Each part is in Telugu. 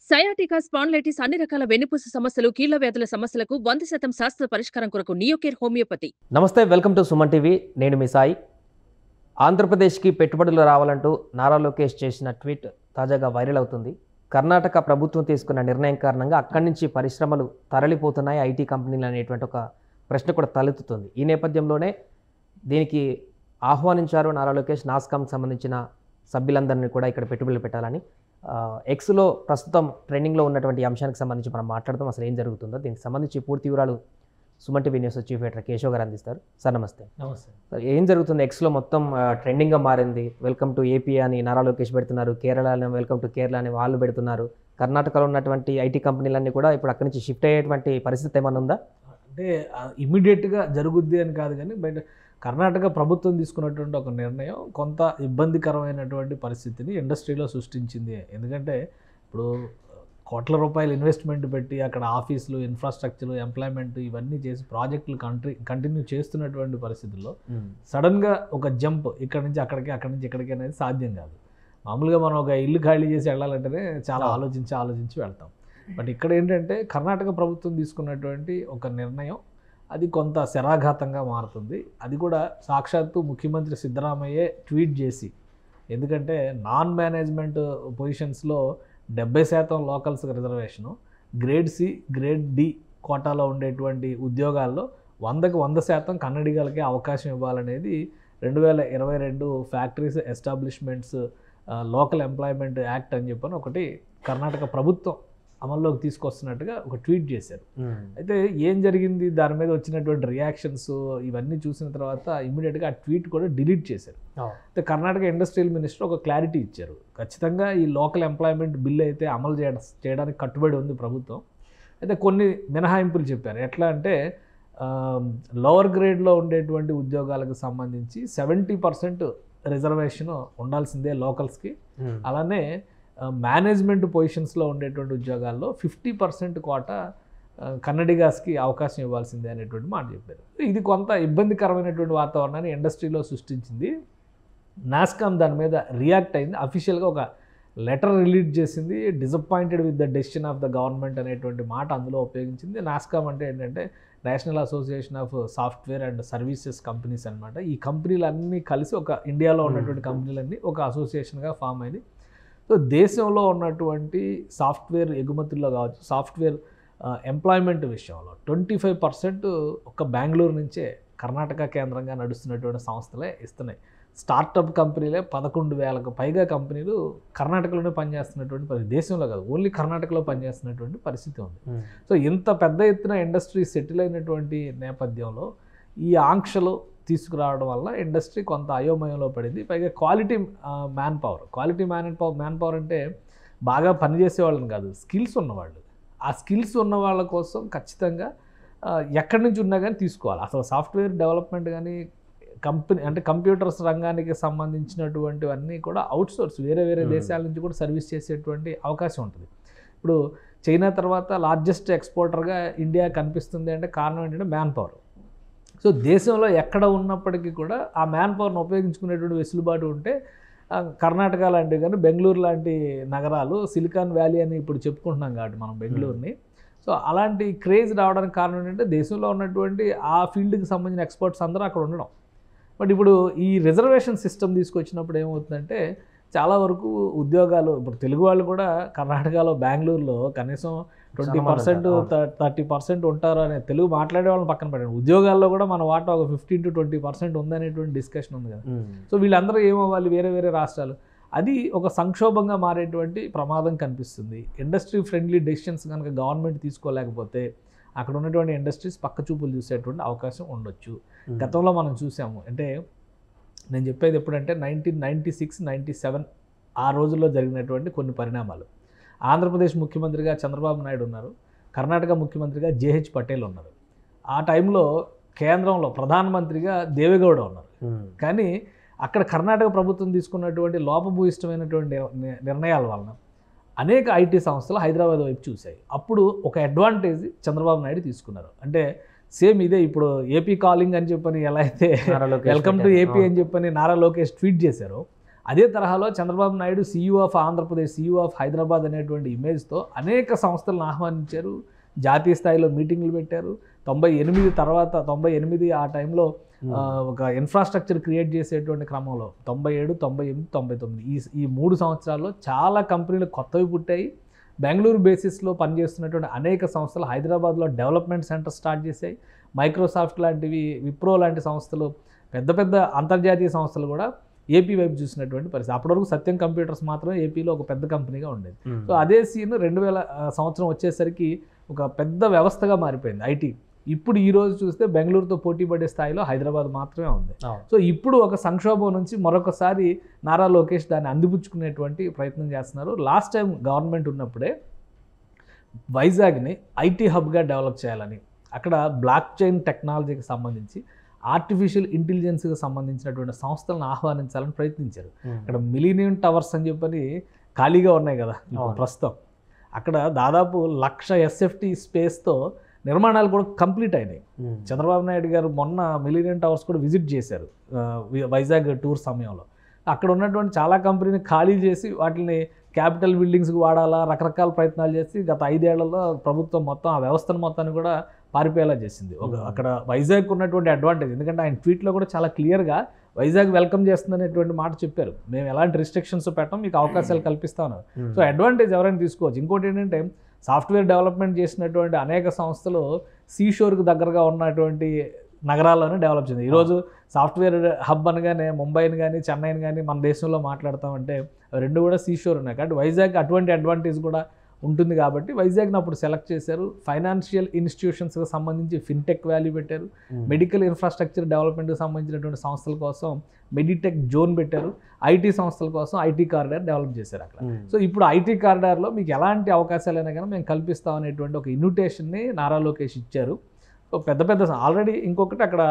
సయాటికా, స్పాండిలైటిస్ అన్ని రకాల వెన్నుపూస సమస్యలు, కీళ్ల వ్యాధుల సమస్యలకు 100% శాస్త్ర పరిష్కారం కొరకు నియోకేర్ హోమియోపతి. నమస్తే, వెల్కమ్ టు సుమన్ టీవీ. నేను మీ సాయి. ఆంధ్రప్రదేశ్కి పెట్టుబడులు రావాలంటూ నారా లోకేష్ చేసిన ట్వీట్ తాజాగా వైరల్ అవుతుంది. కర్ణాటక ప్రభుత్వం తీసుకున్న నిర్ణయం కారణంగా అక్కడి నుంచి పరిశ్రమలు తరలిపోతున్నాయి, ఐటీ కంపెనీలు అనేటువంటి ఒక ప్రశ్న కూడా తలెత్తుతుంది. ఈ నేపథ్యంలోనే దీనికి ఆహ్వానించారు నారా లోకేష్. నాస్కామ్కి సంబంధించిన సభ్యులందరినీ కూడా ఇక్కడ పెట్టుబడులు పెట్టాలని. ఎక్స్లో ప్రస్తుతం ట్రెండింగ్లో ఉన్నటువంటి అంశానికి సంబంధించి మనం మాట్లాడదాం. అసలు ఏం జరుగుతుందో దీనికి సంబంధించి పూర్తి వివరాలు Suman TV news chief editor Keshav గారు అందిస్తారు. సార్ నమస్తే. నమస్తే సార్, ఏం జరుగుతుంది? ఎక్స్లో మొత్తం ట్రెండింగ్గా మారింది. వెల్కమ్ టు ఏపీ అని నారా లోకేష్ పెడుతున్నారు, కేరళ అని వెల్కమ్ టు కేరళ అని వాళ్ళు పెడుతున్నారు. కర్ణాటకలో ఉన్నటువంటి ఐటీ కంపెనీలన్నీ కూడా ఇప్పుడు అక్కడి నుంచి షిఫ్ట్ అయ్యేటువంటి పరిస్థితి ఏమైనా ఉందా? అంటే ఇమ్మీడియట్గా జరుగుద్ది అని కాదు, కానీ బయట కర్ణాటక ప్రభుత్వం తీసుకున్నటువంటి ఒక నిర్ణయం కొంత ఇబ్బందికరమైనటువంటి పరిస్థితిని ఇండస్ట్రీలో సృష్టించింది. ఎందుకంటే ఇప్పుడు కోట్ల రూపాయలు ఇన్వెస్ట్మెంట్ పెట్టి అక్కడ ఆఫీసులు, ఇన్ఫ్రాస్ట్రక్చర్, ఎంప్లాయ్మెంట్ ఇవన్నీ చేసి ప్రాజెక్టులు కంటిన్యూ చేస్తున్నటువంటి పరిస్థితుల్లో సడన్గా ఒక జంప్ ఇక్కడ నుంచి అక్కడికి, అక్కడి నుంచి ఇక్కడికి అనేది సాధ్యం కాదు. మామూలుగా మనం ఒక ఇల్లు ఖాళీ చేసి వెళ్ళాలంటేనే చాలా ఆలోచించి వెళ్తాం. బట్ ఇక్కడ ఏంటంటే కర్ణాటక ప్రభుత్వం తీసుకున్నటువంటి ఒక నిర్ణయం అది కొంత శరాఘాతంగా మారుతుంది. అది కూడా సాక్షాత్తు ముఖ్యమంత్రి సిద్ధరామయ్యే ట్వీట్ చేసి, ఎందుకంటే నాన్ మేనేజ్మెంట్ పొజిషన్స్లో 70% locals reservation, grade C, grade D కోటాలో ఉండేటువంటి ఉద్యోగాల్లో 100కి 100% కన్నడిగలకే అవకాశం ఇవ్వాలనేది 2022 factories establishments local employment act అని చెప్పని ఒకటి కర్ణాటక ప్రభుత్వం అమల్లోకి తీసుకొస్తున్నట్టుగా ఒక ట్వీట్ చేశారు. అయితే ఏం జరిగింది, దాని మీద వచ్చినటువంటి రియాక్షన్స్ ఇవన్నీ చూసిన తర్వాత ఇమ్మీడియట్గా ఆ ట్వీట్ కూడా డిలీట్ చేశారు. అయితే కర్ణాటక ఇండస్ట్రియల్ మినిస్టర్ ఒక క్లారిటీ ఇచ్చారు. ఖచ్చితంగా ఈ లోకల్ ఎంప్లాయ్మెంట్ బిల్ అయితే అమలు చేయడానికి కట్టుబడి ఉంది ప్రభుత్వం. అయితే కొన్ని మినహాయింపులు చెప్పారు. ఎట్లా అంటే లోవర్ గ్రేడ్లో ఉండేటువంటి ఉద్యోగాలకు సంబంధించి 70% రిజర్వేషన్ ఉండాల్సిందే లోకల్స్కి. అలానే మేనేజ్మెంట్ పొజిషన్స్లో ఉండేటువంటి ఉద్యోగాల్లో 50% కోటా కన్నడిగాస్కి అవకాశం ఇవ్వాల్సిందే అనేటువంటి మాట చెప్పారు. ఇది కొంత ఇబ్బందికరమైనటువంటి వాతావరణాన్ని ఇండస్ట్రీలో సృష్టించింది. నాస్కామ్ దాని మీద రియాక్ట్ అయింది. అఫీషియల్గా ఒక లెటర్ రిలీజ్ చేసింది. Disappointed with the decision of the government అనేటువంటి మాట అందులో ఉపయోగించింది. నాస్కామ్ అంటే ఏంటంటే national association of software and services companies అనమాట. ఈ కంపెనీలన్నీ కలిసి ఒక ఇండియాలో ఉన్నటువంటి కంపెనీలన్నీ ఒక అసోసియేషన్గా ఫామ్ అయింది. సో దేశంలో ఉన్నటువంటి సాఫ్ట్వేర్ ఎగుమతుల్లో కావచ్చు, సాఫ్ట్వేర్ ఎంప్లాయ్మెంట్ విషయంలో 25% ఒక్క బెంగళూరు నుంచే కర్ణాటక కేంద్రంగా నడుస్తున్నటువంటి సంస్థలే ఇస్తున్నాయి. స్టార్టప్ కంపెనీలే 11,000కు పైగా కంపెనీలు కర్ణాటకలోనే పనిచేస్తున్నటువంటి పరిస్థితి, దేశంలో కాదు ఓన్లీ కర్ణాటకలో పనిచేస్తున్నటువంటి పరిస్థితి ఉంది. సో ఇంత పెద్ద ఎత్తున ఇండస్ట్రీ సెటిల్ అయినటువంటి నేపథ్యంలో ఈ ఆంక్షలు తీసుకురావడం వల్ల ఇండస్ట్రీ కొంత అయోమయంలో పడింది. పైగా క్వాలిటీ మ్యాన్ పవర్ అంటే బాగా పనిచేసే వాళ్ళని కాదు, స్కిల్స్ ఉన్నవాళ్ళు. ఆ స్కిల్స్ ఉన్న వాళ్ళ కోసం ఖచ్చితంగా ఎక్కడి నుంచి ఉన్నా కానీ తీసుకోవాలి. అసలు సాఫ్ట్వేర్ డెవలప్మెంట్ కానీ కంప్యూటర్స్ రంగానికి సంబంధించినటువంటివన్నీ కూడా అవుట్సోర్స్ వేరే దేశాల నుంచి కూడా సర్వీస్ చేసేటువంటి అవకాశం ఉంటుంది. ఇప్పుడు చైనా తర్వాత లార్జెస్ట్ ఎక్స్పోర్టర్గా ఇండియా కనిపిస్తుంది అంటే కారణం ఏంటంటే మ్యాన్ పవర్. సో దేశంలో ఎక్కడ ఉన్నప్పటికీ కూడా ఆ మ్యాన్ పవర్ను ఉపయోగించుకునేటువంటి వెసులుబాటు ఉంటే కర్ణాటక లాంటివి కానీ బెంగళూరు లాంటి నగరాలు, సిలికాన్ వ్యాలీ అని ఇప్పుడు చెప్పుకుంటున్నాం కాబట్టి మనం బెంగళూరుని. సో అలాంటి క్రేజ్ రావడానికి కారణం ఏంటంటే దేశంలో ఉన్నటువంటి ఆ ఫీల్డ్కి సంబంధించిన ఎక్స్పర్ట్స్ అందరూ అక్కడ ఉండడం. బట్ ఇప్పుడు ఈ రిజర్వేషన్ సిస్టమ్ తీసుకొచ్చినప్పుడు ఏమవుతుందంటే చాలా వరకు ఉద్యోగాలు, ఇప్పుడు తెలుగు వాళ్ళు కూడా కర్ణాటకలో బెంగళూరులో కనీసం 20% 30% ఉంటారు అనే తెలుగు మాట్లాడే వాళ్ళని పక్కన పెట్టండి, ఉద్యోగాల్లో కూడా మన వాటా ఒక 15 to 20% ఉందనేటువంటి డిస్కషన్ ఉంది కదా. సో వీళ్ళందరూ ఏమవ్వాలి, వేరే రాష్ట్రాలు, అది ఒక సంక్షోభంగా మారేటువంటి ప్రమాదం కనిపిస్తుంది. ఇండస్ట్రీ ఫ్రెండ్లీ డెసిషన్స్ కనుక గవర్నమెంట్ తీసుకోలేకపోతే అక్కడ ఉన్నటువంటి ఇండస్ట్రీస్ పక్క చూపులు చూసేటువంటి అవకాశం ఉండొచ్చు. గతంలో మనం చూసాము. అంటే నేను చెప్పేది ఎప్పుడంటే 1996, 97 ఆ రోజుల్లో జరిగినటువంటి కొన్ని పరిణామాలు. ఆంధ్రప్రదేశ్ ముఖ్యమంత్రిగా చంద్రబాబు నాయుడు ఉన్నారు, కర్ణాటక ముఖ్యమంత్రిగా జేహెచ్ పటేల్ ఉన్నారు. ఆ టైంలో కేంద్రంలో ప్రధానమంత్రిగా దేవేగౌడ ఉన్నారు. కానీ అక్కడ కర్ణాటక ప్రభుత్వం తీసుకున్నటువంటి లోపభూయిష్టమైనటువంటి నిర్ణయాల వలన అనేక ఐటీ సంస్థలు హైదరాబాద్ వైపు చూశాయి. అప్పుడు ఒక అడ్వాంటేజ్ చంద్రబాబు నాయుడు తీసుకున్నారు. అంటే సేమ్ ఇదే ఇప్పుడు ఏపీ కాలింగ్ అని చెప్పని ఎలా అయితే వెల్కమ్ టు ఏపీ అని చెప్పని నారా లోకేష్ ట్వీట్ చేశారో, అదే తరహాలో Chandrababu Naidu CEO of Andhra Pradesh, CEO of Hyderabad అనేటువంటి ఇమేజ్తో అనేక సంస్థలను ఆహ్వానించారు, జాతీయ స్థాయిలో మీటింగ్లు పెట్టారు. 98 తర్వాత 98 ఆ టైంలో ఒక ఇన్ఫ్రాస్ట్రక్చర్ క్రియేట్ చేసేటువంటి క్రమంలో 97, 98, 99 ఈ 3 సంవత్సరాల్లో చాలా కంపెనీలు కొత్తవి పుట్టాయి. బెంగళూరు బేసిస్లో పనిచేస్తున్నటువంటి అనేక సంస్థలు హైదరాబాద్లో డెవలప్మెంట్ సెంటర్ స్టార్ట్ చేశాయి. మైక్రోసాఫ్ట్ లాంటివి, విప్రో లాంటి సంస్థలు, పెద్ద పెద్ద అంతర్జాతీయ సంస్థలు కూడా ఏపీ వైపు చూసినటువంటి పరిస్థితి. అప్పటి వరకు సత్యం కంప్యూటర్స్ మాత్రమే ఏపీలో ఒక పెద్ద కంపెనీగా ఉండేది. సో అదే సీన్ 2000 సంవత్సరం వచ్చేసరికి ఒక పెద్ద వ్యవస్థగా మారిపోయింది ఐటీ. ఇప్పుడు ఈ రోజు చూస్తే బెంగళూరుతో పోటీ పడే స్థాయిలో హైదరాబాద్ మాత్రమే ఉంది. సో ఇప్పుడు ఒక సంక్షోభం నుంచి మరొకసారి నారా లోకేష్ దాన్ని అందిపుచ్చుకునేటువంటి ప్రయత్నం చేస్తున్నారు. లాస్ట్ టైం గవర్నమెంట్ ఉన్నప్పుడే వైజాగ్ని ఐటీ హబ్గా డెవలప్ చేయాలని, అక్కడ బ్లాక్ చైన్ టెక్నాలజీకి సంబంధించి, ఆర్టిఫిషియల్ ఇంటెలిజెన్స్కి సంబంధించినటువంటి సంస్థలను ఆహ్వానించాలని ప్రయత్నించారు. అక్కడ మిలీనియం టవర్స్ అని చెప్పని ఖాళీగా ఉన్నాయి కదా ప్రస్తుతం. అక్కడ దాదాపు 1,00,000 SFT స్పేస్తో నిర్మాణాలు కూడా కంప్లీట్ అయినాయి. చంద్రబాబు నాయుడు గారు మొన్న మిలీనియం టవర్స్ కూడా విజిట్ చేశారు వైజాగ్ టూర్ సమయంలో. అక్కడ ఉన్నటువంటి చాలా కంపెనీని ఖాళీ చేసి వాటిని క్యాపిటల్ బిల్డింగ్స్కి వాడాలా, రకరకాల ప్రయత్నాలు చేసి గత 5 ఏళ్లలో ప్రభుత్వం మొత్తం ఆ వ్యవస్థను మొత్తాన్ని కూడా పారిపోయేలా చేసింది. అక్కడ వైజాగ్ ఉన్నటువంటి అడ్వాంటేజ్, ఎందుకంటే ఆయన ట్వీట్లో కూడా చాలా క్లియర్గా వైజాగ్ వెల్కమ్ చేస్తుందనేటువంటి మాట చెప్పారు. మేము ఎలాంటి రిస్ట్రిక్షన్స్ పెట్టాం, మీకు అవకాశాలు కల్పిస్తాను. సో అడ్వాంటేజ్ ఎవరైనా తీసుకోవచ్చు. ఇంకోటి ఏంటంటే సాఫ్ట్వేర్ డెవలప్మెంట్ చేసినటువంటి అనేక సంస్థలు సీషోర్కి దగ్గరగా ఉన్నటువంటి నగరాల్లోనే డెవలప్ చేసింది. ఈరోజు సాఫ్ట్వేర్ హబ్ అనగానే ముంబైని కానీ చెన్నైని కానీ మన దేశంలో మాట్లాడతామంటే రెండు కూడా సీషోర్ ఉన్నాయి. కాబట్టి వైజాగ్ అటువంటి అడ్వాంటేజ్ కూడా ఉంటుంది. కాబట్టి వైజాగ్ని అప్పుడు సెలెక్ట్ చేశారు. ఫైనాన్షియల్ ఇన్స్టిట్యూషన్స్కి సంబంధించి ఫిన్టెక్ వ్యాలీ పెట్టారు. మెడికల్ ఇన్ఫ్రాస్ట్రక్చర్ డెవలప్మెంట్కి సంబంధించినటువంటి సంస్థల కోసం మెడిటెక్ జోన్ పెట్టారు. ఐటీ సంస్థల కోసం ఐటీ కారిడార్ డెవలప్ చేశారు అక్కడ. సో ఇప్పుడు ఐటీ కారిడార్లో మీకు ఎలాంటి అవకాశాలైనా కానీ మేము కల్పిస్తాం అనేటువంటి ఒక ఇన్విటేషన్ని నారా లోకేష్ ఇచ్చారు. సో పెద్ద పెద్ద ఆల్రెడీ ఇంకొకటి అక్కడ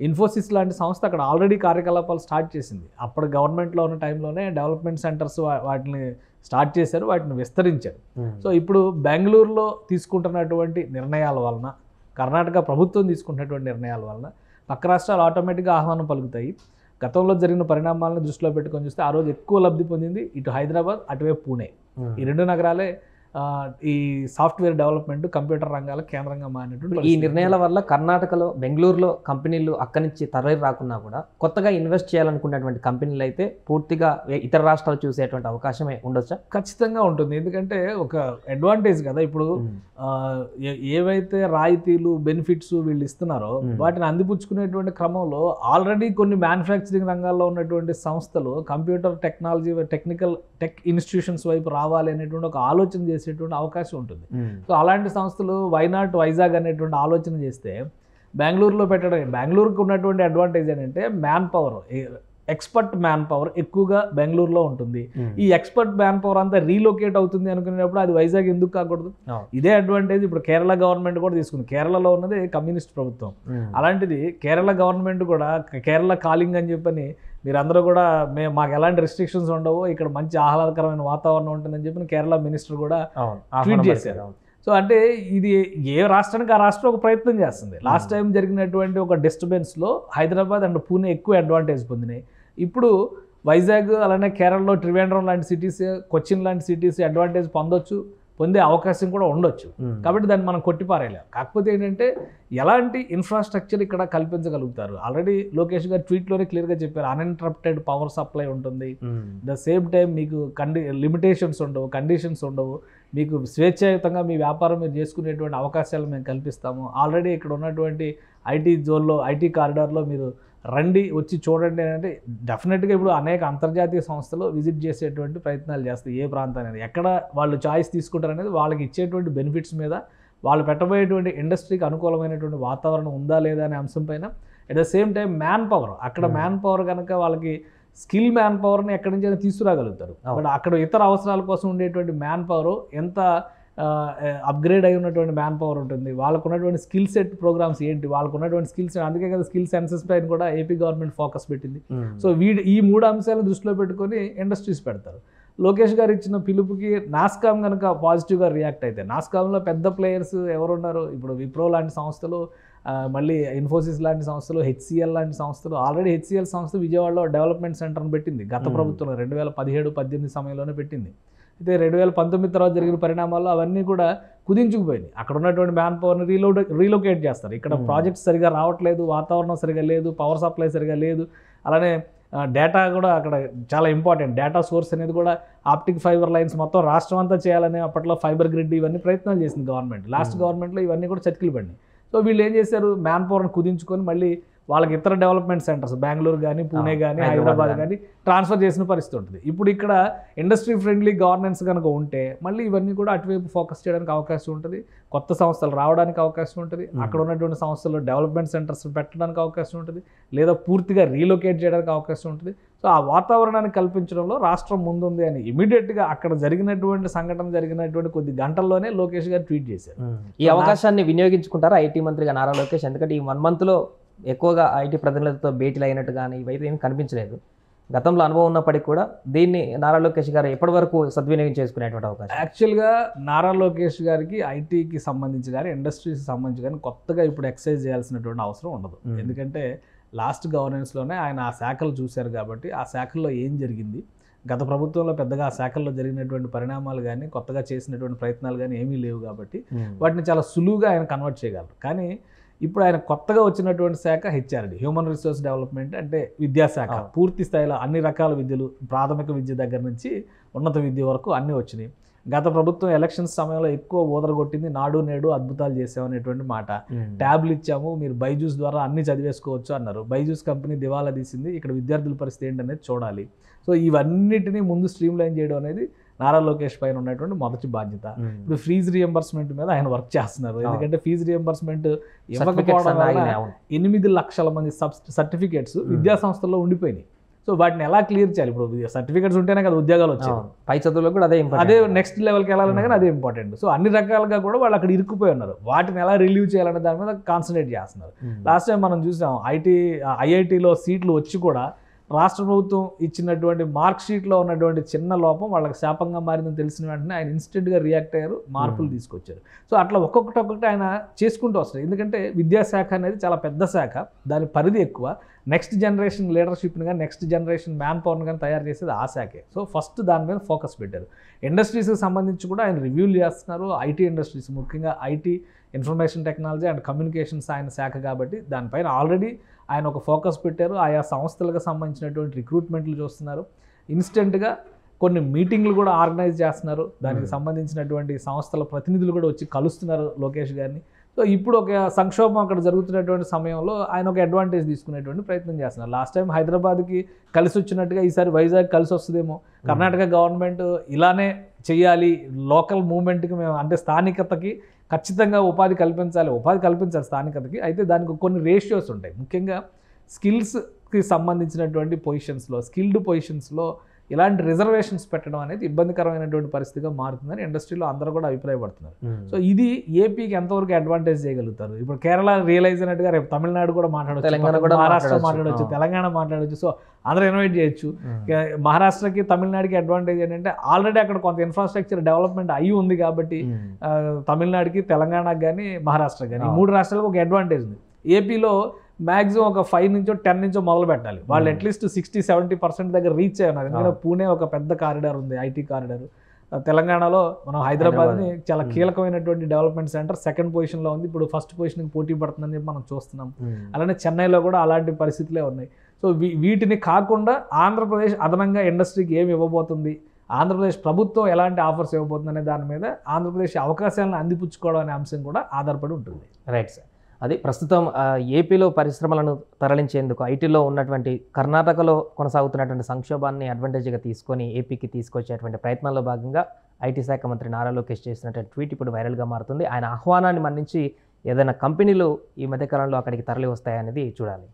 ఇన్ఫోసిస్ లాంటి సంస్థ అక్కడ ఆల్రెడీ కార్యకలాపాలు స్టార్ట్ చేసింది. అప్పుడు గవర్నమెంట్లో ఉన్న టైంలోనే డెవలప్మెంట్ సెంటర్స్ వాటిని స్టార్ట్ చేశారు, వాటిని విస్తరించారు. సో ఇప్పుడు బెంగళూరులో తీసుకుంటున్నటువంటి నిర్ణయాల వలన, కర్ణాటక ప్రభుత్వం తీసుకుంటున్నటువంటి నిర్ణయాల వలన పక్క రాష్ట్రాలు ఆటోమేటిక్గా ఆహ్వానం పలుకుతాయి. గతంలో జరిగిన పరిణామాలను దృష్టిలో పెట్టుకొని చూస్తే ఆ రోజు ఎక్కువ లబ్ధి పొందింది ఇటు హైదరాబాద్, అటువైపు పూణే. ఈ 2 నగరాలే ఈ సాఫ్ట్వేర్ డెవలప్మెంట్, కంప్యూటర్ రంగాల కేంద్రంగా మారినటువంటి ఈ నిర్ణయాల వల్ల కర్ణాటకలో, బెంగళూరులో కంపెనీలు అక్కడి నుంచి తరలి రాకున్నా కూడా కొత్తగా ఇన్వెస్ట్ చేయాలనుకునేటువంటి కంపెనీలు అయితే పూర్తిగా ఇతర రాష్ట్రాలు చూసేటువంటి అవకాశమే ఉండొచ్చా? ఖచ్చితంగా ఉంటుంది. ఎందుకంటే ఒక అడ్వాంటేజ్ కదా. ఇప్పుడు ఏవైతే రాయితీలు, బెనిఫిట్స్ వీళ్ళు ఇస్తున్నారో వాటిని అందిపుచ్చుకునేటువంటి క్రమంలో ఆల్రెడీ కొన్ని మ్యానుఫ్యాక్చరింగ్ రంగాల్లో ఉన్నటువంటి సంస్థలు కంప్యూటర్ టెక్నాలజీ, టెక్ ఇన్స్టిట్యూషన్స్ వైపు రావాలి అనేటువంటి ఒక ఆలోచన చేసేటువంటి అవకాశం ఉంటుంది. సో అలాంటి సంస్థలు వైనాట్ వైజాగ్ అనేటువంటి ఆలోచన చేస్తే బెంగళూరులో పెట్టడం, బెంగళూరుకి ఉన్నటువంటి అడ్వాంటేజ్ ఏంటంటే man power, expert man power ఎక్కువగా బెంగళూరులో ఉంటుంది. ఈ ఎక్స్పర్ట్ మ్యాన్ పవర్ అంతా రీలొకేట్ అవుతుంది అనుకునేటప్పుడు అది వైజాగ్ ఎందుకు కాకూడదు? ఇదే అడ్వాంటేజ్ ఇప్పుడు కేరళ గవర్నమెంట్ కూడా తీసుకుంది. కేరళలో ఉన్నది కమ్యూనిస్ట్ ప్రభుత్వం. అలాంటిది కేరళ గవర్నమెంట్ కూడా కేరళ కాలింగ్ అని చెప్పని మీరందరూ కూడా మాకు ఎలాంటి రెస్ట్రిక్షన్స్ ఉండవు, ఇక్కడ మంచి ఆహ్లాదకరమైన వాతావరణం ఉంటుందని చెప్పి కేరళ మినిస్టర్ కూడా ట్వీట్ చేశారు. సో అంటే ఇది ఏ రాష్ట్రానికి ఆ రాష్ట్రం ఒక ప్రయత్నం చేస్తుంది. లాస్ట్ టైం జరిగినటువంటి ఒక డిస్టర్బెన్స్లో హైదరాబాద్ అండ్ పూణే ఎక్కువ అడ్వాంటేజ్ పొందినాయి. ఇప్పుడు వైజాగ్, అలానే కేరళలో త్రివేంద్రం లాంటి సిటీస్, కొచ్చిన్ లాంటి సిటీస్ అడ్వాంటేజ్ పొందే అవకాశం కూడా ఉండొచ్చు. కాబట్టి దాన్ని మనం కొట్టిపారేయలేం. కాకపోతే ఏంటంటే ఎలాంటి ఇన్ఫ్రాస్ట్రక్చర్ ఇక్కడ కల్పించగలుగుతారు. ఆల్రెడీ లోకేష్ గారు ట్వీట్లోనే క్లియర్గా చెప్పారు, అన్ఇంటరప్టెడ్ పవర్ సప్లై ఉంటుంది, ద సేమ్ టైం మీకు లిమిటేషన్స్ ఉండవు, కండిషన్స్ ఉండవు, మీకు స్వేచ్ఛాయుతంగా మీ వ్యాపారం మీరు చేసుకునేటువంటి అవకాశాలు మేము కల్పిస్తాము. ఆల్రెడీ ఇక్కడ ఉన్నటువంటి ఐటీ జోన్లో, ఐటీ కారిడార్లో మీరు రండి, వచ్చి చూడండి అంటే డెఫినెట్గా ఇప్పుడు అనేక అంతర్జాతీయ సంస్థలు విజిట్ చేసేటువంటి ప్రయత్నాలు చేస్తాయి. ఏ ప్రాంతాన్ని, ఎక్కడ వాళ్ళు చాయిస్ తీసుకుంటారు అనేది వాళ్ళకి ఇచ్చేటువంటి బెనిఫిట్స్ మీద, వాళ్ళు పెట్టబోయేటువంటి ఇండస్ట్రీకి అనుకూలమైనటువంటి వాతావరణం ఉందా లేదా అనే అంశం పైన, at the same time man power, అక్కడ మ్యాన్ పవర్ కనుక వాళ్ళకి స్కిల్ మ్యాన్ పవర్ని ఎక్కడి నుంచి అయినా తీసుకురాగలుగుతారు. బట్ అక్కడ ఇతర అవసరాల కోసం ఉండేటువంటి మ్యాన్ పవర్ ఎంత అప్గ్రేడ్ అయి ఉన్నటువంటి మ్యాన్ పవర్ ఉంటుంది, వాళ్ళకు ఉన్నటువంటి స్కిల్ సెట్ ప్రోగ్రామ్స్ ఏంటి, వాళ్ళకు ఉన్నటువంటి స్కిల్స్, అందుకే కదా స్కిల్ సెన్సెస్ పైన కూడా ఏపీ గవర్నమెంట్ ఫోకస్ పెట్టింది. సో ఈ 3 అంశాలను దృష్టిలో పెట్టుకొని ఇండస్ట్రీస్ పెడతారు. లోకేష్ గారు ఇచ్చిన పిలుపుకి నాస్కామ్ కనుక పాజిటివ్గా రియాక్ట్ అయితే, నాస్కామ్లో పెద్ద ప్లేయర్స్ ఎవరున్నారు, ఇప్పుడు విప్రో లాంటి సంస్థలు, మళ్ళీ ఇన్ఫోసిస్ లాంటి సంస్థలు, హెచ్సిఎల్ లాంటి సంస్థలు, ఆల్రెడీ హెచ్సిఎల్ సంస్థ విజయవాడలో డెవలప్మెంట్ సెంటర్ని పెట్టింది గత ప్రభుత్వంలో 2017-18 సమయంలోనే పెట్టింది. అయితే 2019 తర్వాత జరిగిన పరిణామాల్లో అవన్నీ కూడా కుదించుకుపోయినాయి. అక్కడ ఉన్నటువంటి మ్యాన్ పవర్ని రీలొకేట్ చేస్తారు. ఇక్కడ ప్రాజెక్ట్స్ సరిగా రావట్లేదు, వాతావరణం సరిగా లేదు, పవర్ సప్లై సరిగా లేదు. అలానే డేటా కూడా అక్కడ చాలా ఇంపార్టెంట్. డేటా సోర్స్ అనేది కూడా ఆప్టిక్ ఫైబర్ లైన్స్ మొత్తం రాష్ట్రం అంతా చేయాలని అప్పట్లో ఫైబర్ గ్రిడ్ ఇవన్నీ ప్రయత్నాలు చేసింది గవర్నమెంట్. లాస్ట్ గవర్నమెంట్లో ఇవన్నీ కూడా చతికిలు పడినాయి. సో వీళ్ళు ఏం చేశారు, మ్యాన్ పవర్ని కుదించుకొని మళ్ళీ వాళ్ళకి ఇతర డెవలప్మెంట్ సెంటర్స్ బెంగళూరు కానీ, పూణే కానీ, హైదరాబాద్ కానీ ట్రాన్స్ఫర్ చేసిన పరిస్థితి ఉంటుంది. ఇప్పుడు ఇక్కడ ఇండస్ట్రీ ఫ్రెండ్లీ గవర్నెన్స్ కనుక ఉంటే మళ్ళీ ఇవన్నీ కూడా అటువైపు ఫోకస్ చేయడానికి అవకాశం ఉంటుంది, కొత్త సంస్థలు రావడానికి అవకాశం ఉంటుంది, అక్కడ ఉన్నటువంటి సంస్థల్లో డెవలప్మెంట్ సెంటర్స్ పెట్టడానికి అవకాశం ఉంటుంది, లేదా పూర్తిగా రీలొకేట్ చేయడానికి అవకాశం ఉంటుంది. సో ఆ వాతావరణాన్ని కల్పించడంలో రాష్ట్రం ముందుంది అని ఇమీడియట్గా అక్కడ జరిగినటువంటి కొద్ది గంటల్లోనే లోకేష్ గారు ట్వీట్ చేశారు. ఈ అవకాశాన్ని వినియోగించుకుంటారా ఐటీ మంత్రిగా నారా లోకేష్? ఎందుకంటే ఈ 1 monthలో ఎక్కువగా ఐటీ ప్రతినిధులతో భేటీలు అయినట్టు కానీ ఇవైతే ఏమి కనిపించలేదు. గతంలో అనుభవం ఉన్నప్పటికీ కూడా దీన్ని నారా లోకేష్ గారు ఎప్పటి వరకు సద్వినియోగం చేసుకునేటువంటి అవకాశం? యాక్చువల్గా నారా లోకేష్ గారికి ఐటీకి సంబంధించి కానీ, ఇండస్ట్రీస్కి సంబంధించి కానీ కొత్తగా ఇప్పుడు ఎక్సైజ్ చేయాల్సినటువంటి అవసరం ఉండదు. ఎందుకంటే లాస్ట్ గవర్నెన్స్లోనే ఆయన ఆ శాఖలు చూశారు కాబట్టి ఆ శాఖల్లో ఏం జరిగింది, గత ప్రభుత్వంలో పెద్దగా ఆ శాఖల్లో జరిగినటువంటి పరిణామాలు కానీ, కొత్తగా చేసినటువంటి ప్రయత్నాలు కానీ ఏమీ లేవు కాబట్టి వాటిని చాలా సులువుగా ఆయన కన్వర్ట్ చేయగలరు. కానీ ఇప్పుడు ఆయన కొత్తగా వచ్చినటువంటి శాఖ హెచ్ఆర్డి, హ్యూమన్ రిసోర్స్ డెవలప్మెంట్, అంటే విద్యాశాఖ. పూర్తి స్థాయిలో అన్ని రకాల విద్యలు, ప్రాథమిక విద్య దగ్గర నుంచి ఉన్నత విద్య వరకు అన్నీ వచ్చినాయి. గత ప్రభుత్వం ఎలక్షన్స్ సమయంలో ఎక్కువ ఊదరగొట్టింది నాడు నేడు అద్భుతాలు చేసామనేటువంటి మాట. ట్యాబ్లు ఇచ్చాము, మీరు బైజూస్ ద్వారా అన్ని చదివేసుకోవచ్చు అన్నారు. బైజూస్ కంపెనీ దివాలా తీసింది. ఇక్కడ విద్యార్థుల పరిస్థితి ఏంటనేది చూడాలి. సో ఇవన్నిటినీ ముందు స్ట్రీమ్ లైన్ చేయడం అనేది నారా లోకేష్ పైన ఉన్నటువంటి మొదటి బాధ్యత. ఇప్పుడు ఫీజు రియంబర్స్మెంట్ మీద ఆయన వర్క్ చేస్తున్నారు. ఎందుకంటే ఫీజు రియంబర్స్మెంట్ ఇవ్వకపోవడం వల్ల 8 లక్షల మంది సర్టిఫికేట్స్ విద్యా సంస్థల్లో ఉండిపోయినాయి. సో వాటిని ఎలా క్లియర్ చేయాలి? ఇప్పుడు సర్టిఫికేట్స్ ఉంటేనే కదా ఉద్యోగాలు వచ్చాయి. పై చదువులో కూడా అదే నెక్స్ట్ లెవెల్కి వెళ్ళాలన్నా కానీ అదే ఇంపార్టెంట్. సో అన్ని రకాలుగా కూడా వాళ్ళు అక్కడ ఇరుక్కుపోయి ఉన్నారు. వాటిని ఎలా రిలీవ్ చేయాలనే దాని మీద కాన్సన్ట్రేట్ చేస్తున్నారు. లాస్ట్ టైం మనం చూసాం ఐఐటీలో సీట్లు వచ్చి కూడా రాష్ట్ర ప్రభుత్వం ఇచ్చినటువంటి మార్క్ షీట్లో ఉన్నటువంటి చిన్న లోపం వాళ్ళకి శాపంగా మారిందని తెలిసిన వెంటనే ఆయన ఇన్స్టెంట్గా రియాక్ట్ అయ్యారు, మార్పులు తీసుకొచ్చారు. సో అట్లా ఒక్కొక్కటి ఆయన చేసుకుంటూ వస్తారు. ఎందుకంటే విద్యాశాఖ అనేది చాలా పెద్ద శాఖ, దాని పరిధి ఎక్కువ. నెక్స్ట్ జనరేషన్ లీడర్షిప్ని కానీ, నెక్స్ట్ జనరేషన్ మ్యాన్ పవర్ని కానీ తయారు చేసేది ఆ శాఖే. సో ఫస్ట్ దాని మీద ఫోకస్ పెట్టారు. ఇండస్ట్రీస్కి సంబంధించి కూడా ఆయన రివ్యూలు చేస్తున్నారు. ఐటీ ఇండస్ట్రీస్, ముఖ్యంగా IT, information technology and communications ఆయన శాఖ కాబట్టి దానిపైన ఆల్రెడీ ఆయన ఒక ఫోకస్ పెట్టారు. ఆయా సంస్థలకు సంబంధించినటువంటి రిక్రూట్మెంట్లు చూస్తున్నారు. ఇన్స్టెంట్గా కొన్ని మీటింగ్లు కూడా ఆర్గనైజ్ చేస్తున్నారు. దానికి సంబంధించినటువంటి సంస్థల ప్రతినిధులు కూడా వచ్చి కలుస్తున్నారు లోకేష్ గారిని. సో ఇప్పుడు ఒక సంక్షోభం అక్కడ జరుగుతున్నటువంటి సమయంలో ఆయన ఒక అడ్వాంటేజ్ తీసుకునేటువంటి ప్రయత్నం చేస్తున్నారు. లాస్ట్ టైం హైదరాబాద్కి కలిసి వచ్చినట్టుగా ఈసారి వైజాగ్ కలిసి వస్తుందేమో. కర్ణాటక గవర్నమెంట్ ఇలానే చెయ్యాలి, లోకల్ మూవ్మెంట్కి మేము, అంటే స్థానికతకి ఖచ్చితంగా ఉపాధి కల్పించాలి స్థానికతకి. అయితే దానికి కొన్ని రేషియోస్ ఉంటాయి. ముఖ్యంగా స్కిల్స్కి సంబంధించినటువంటి పొజిషన్స్లో, స్కిల్డ్ పొజిషన్స్లో ఇలాంటి రిజర్వేషన్స్ పెట్టడం అనేది ఇబ్బందికరమైనటువంటి పరిస్థితిగా మారుతుందని ఇండస్ట్రీలో అందరూ కూడా అభిప్రాయపడుతున్నారు. సో ఇది ఏపీకి ఎంతవరకు అడ్వాంటేజ్ చేయగలుగుతారు? ఇప్పుడు కేరళ రియలైజ్ అయినట్టుగా రేపు తమిళనాడు కూడా మాట్లాడవచ్చు, మహారాష్ట్ర మాట్లాడవచ్చు, తెలంగాణ మాట్లాడవచ్చు. సో అందరూ ఇన్వైట్ చేయొచ్చు. మహారాష్ట్రకి తమిళనాడుకి అడ్వాంటేజ్ ఏంటంటే ఆల్రెడీ అక్కడ కొంత ఇన్ఫ్రాస్ట్రక్చర్ డెవలప్మెంట్ అయ్యి ఉంది కాబట్టి తమిళనాడుకి, తెలంగాణకి కానీ, మహారాష్ట్రకి కానీ, ఈ 3 రాష్ట్రాలకు ఒక అడ్వాంటేజ్ ఉంది. ఏపీలో మ్యాక్సిమం ఒక 5 నుంచో 10 నుంచో మొదలు పెట్టాలి. వాళ్ళు అట్లీస్ట్ 60-70% దగ్గర రీచ్ అయ్యారు. ఎందుకంటే పూణే ఒక పెద్ద కారిడార్ ఉంది, ఐటీ కారిడార్. తెలంగాణలో మనం హైదరాబాద్ని చాలా కీలకమైనటువంటి డెవలప్మెంట్ సెంటర్, 2nd పొజిషన్లో ఉంది. ఇప్పుడు 1st పొజిషన్కి పోటీ పడుతుందని చెప్పి మనం చూస్తున్నాం. అలానే చెన్నైలో కూడా అలాంటి పరిస్థితులే ఉన్నాయి. సో వీటిని కాకుండా ఆంధ్రప్రదేశ్ అదనంగా ఇండస్ట్రీకి ఏమి ఇవ్వబోతుంది, ఆంధ్రప్రదేశ్ ప్రభుత్వం ఎలాంటి ఆఫర్స్ ఇవ్వబోతుంది అనే దాని మీద ఆంధ్రప్రదేశ్ అవకాశాలను అందిపుచ్చుకోవడం అనే అంశం కూడా ఆధారపడి ఉంటుంది. Right sir. అది ప్రస్తుతం ఏపీలో పరిశ్రమలను తరలించేందుకు ఐటీలో ఉన్నటువంటి కర్ణాటకలో కొనసాగుతున్నటువంటి సంక్షోభాన్ని అడ్వాంటేజ్గా తీసుకొని ఏపీకి తీసుకొచ్చేటువంటి ప్రయత్నాల్లో భాగంగా ఐటీ శాఖ మంత్రి నారా లోకేష్ చేసినటువంటి ట్వీట్ ఇప్పుడు వైరల్గా మారుతుంది. ఆయన ఆహ్వానాన్ని మన్నించి ఏదైనా కంపెనీలు ఈ మధ్యకాలంలో అక్కడికి తరలి వస్తాయనేది చూడాలి.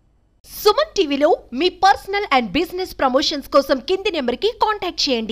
సుమన్ టీవీలో మీ పర్సనల్ అండ్ బిజినెస్ ప్రమోషన్స్ కోసం కింది నెంబర్కి కాంటాక్ట్ చేయండి.